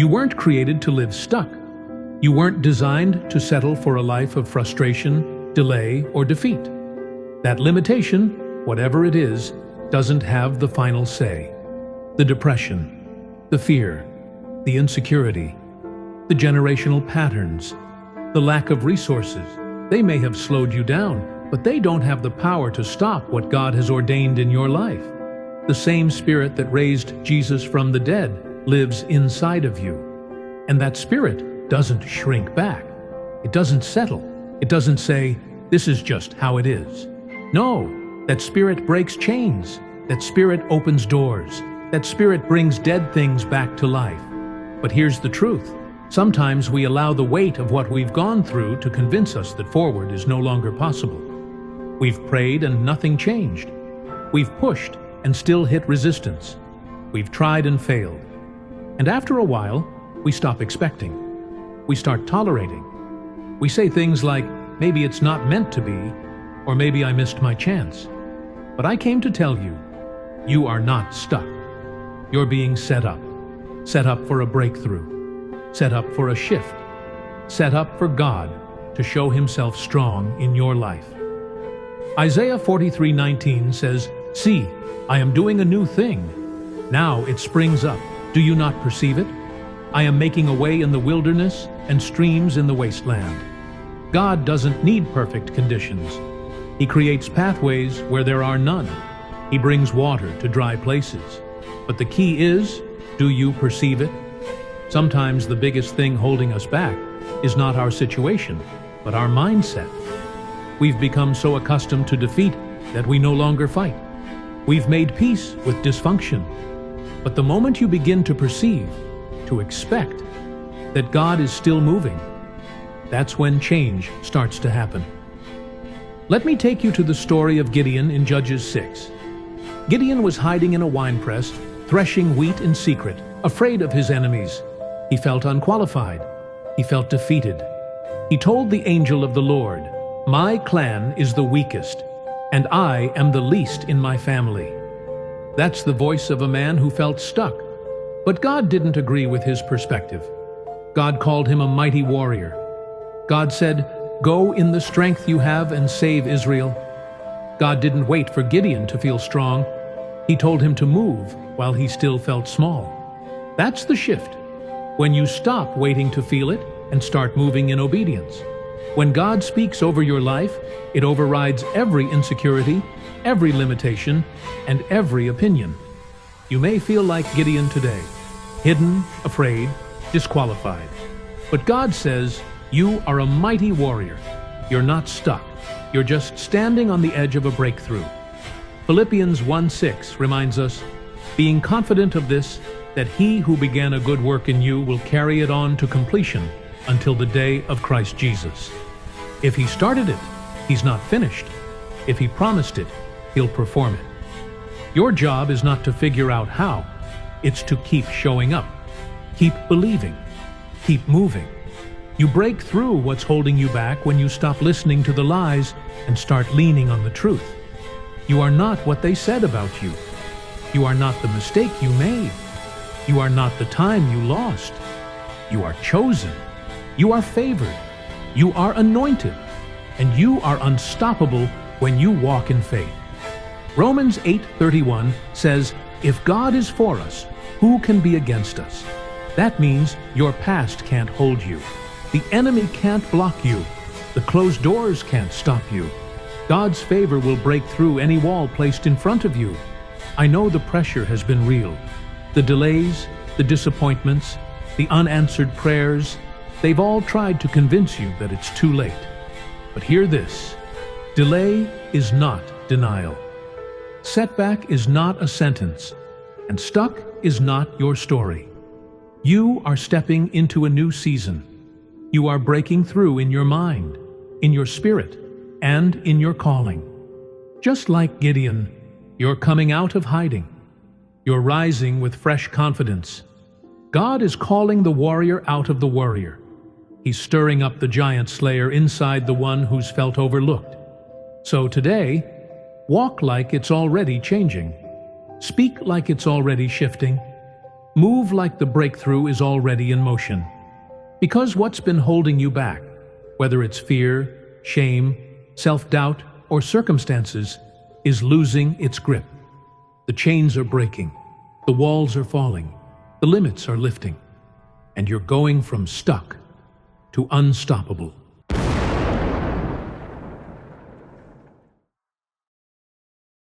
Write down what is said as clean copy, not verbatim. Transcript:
You weren't created to live stuck. You weren't designed to settle for a life of frustration, delay, or defeat. That limitation, whatever it is, doesn't have the final say. The depression, the fear, the insecurity, the generational patterns, the lack of resources, they may have slowed you down, but they don't have the power to stop what God has ordained in your life. The same Spirit that raised Jesus from the dead lives inside of you. And that Spirit doesn't shrink back. It doesn't settle. It doesn't say, "This is just how it is." No, that Spirit breaks chains. That Spirit opens doors. That Spirit brings dead things back to life. But here's the truth. Sometimes we allow the weight of what we've gone through to convince us that forward is no longer possible. We've prayed and nothing changed. We've pushed and still hit resistance. We've tried and failed. And after a while, we stop expecting. We start tolerating. We say things like, maybe it's not meant to be, or maybe I missed my chance. But I came to tell you, you are not stuck. You're being set up for a breakthrough, set up for a shift, set up for God to show Himself strong in your life. Isaiah 43:19 says, "See, I am doing a new thing. Now it springs up. Do you not perceive it? I am making a way in the wilderness and streams in the wasteland." God doesn't need perfect conditions. He creates pathways where there are none. He brings water to dry places. But the key is, do you perceive it? Sometimes the biggest thing holding us back is not our situation, but our mindset. We've become so accustomed to defeat that we no longer fight. We've made peace with dysfunction. But the moment you begin to perceive, to expect, that God is still moving, that's when change starts to happen. Let me take you to the story of Gideon in Judges 6. Gideon was hiding in a winepress, threshing wheat in secret, afraid of his enemies. He felt unqualified. He felt defeated. He told the angel of the Lord, "My clan is the weakest, and I am the least in my family." That's the voice of a man who felt stuck. But God didn't agree with his perspective. God called him a mighty warrior. God said, "Go in the strength you have and save Israel." God didn't wait for Gideon to feel strong. He told him to move while he still felt small. That's the shift. When you stop waiting to feel it and start moving in obedience. When God speaks over your life, it overrides every insecurity, every limitation, and every opinion. You may feel like Gideon today, hidden, afraid, disqualified. But God says, you are a mighty warrior. You're not stuck. You're just standing on the edge of a breakthrough. Philippians 1:6 reminds us, being confident of this, that he who began a good work in you will carry it on to completion until the day of Christ Jesus. If he started it, he's not finished. If he promised it, he'll perform it. Your job is not to figure out how. It's to keep showing up. Keep believing. Keep moving. You break through what's holding you back when you stop listening to the lies and start leaning on the truth. You are not what they said about you. You are not the mistake you made. You are not the time you lost. You are chosen. You are favored. You are anointed. And you are unstoppable when you walk in faith. Romans 8:31 says, if God is for us, who can be against us? That means your past can't hold you. The enemy can't block you. The closed doors can't stop you. God's favor will break through any wall placed in front of you. I know the pressure has been real. The delays, the disappointments, the unanswered prayers, they've all tried to convince you that it's too late. But hear this, delay is not denial. Setback is not a sentence, and stuck is not your story. You are stepping into a new season. You are breaking through in your mind, in your spirit, and in your calling. Just like Gideon, you're coming out of hiding. You're rising with fresh confidence. God is calling the warrior out of the warrior. He's stirring up the giant slayer inside the one who's felt overlooked. So today, walk like it's already changing. Speak like it's already shifting. Move like the breakthrough is already in motion. Because what's been holding you back, whether it's fear, shame, self-doubt, or circumstances, is losing its grip. The chains are breaking, the walls are falling, the limits are lifting, and you're going from stuck to unstoppable.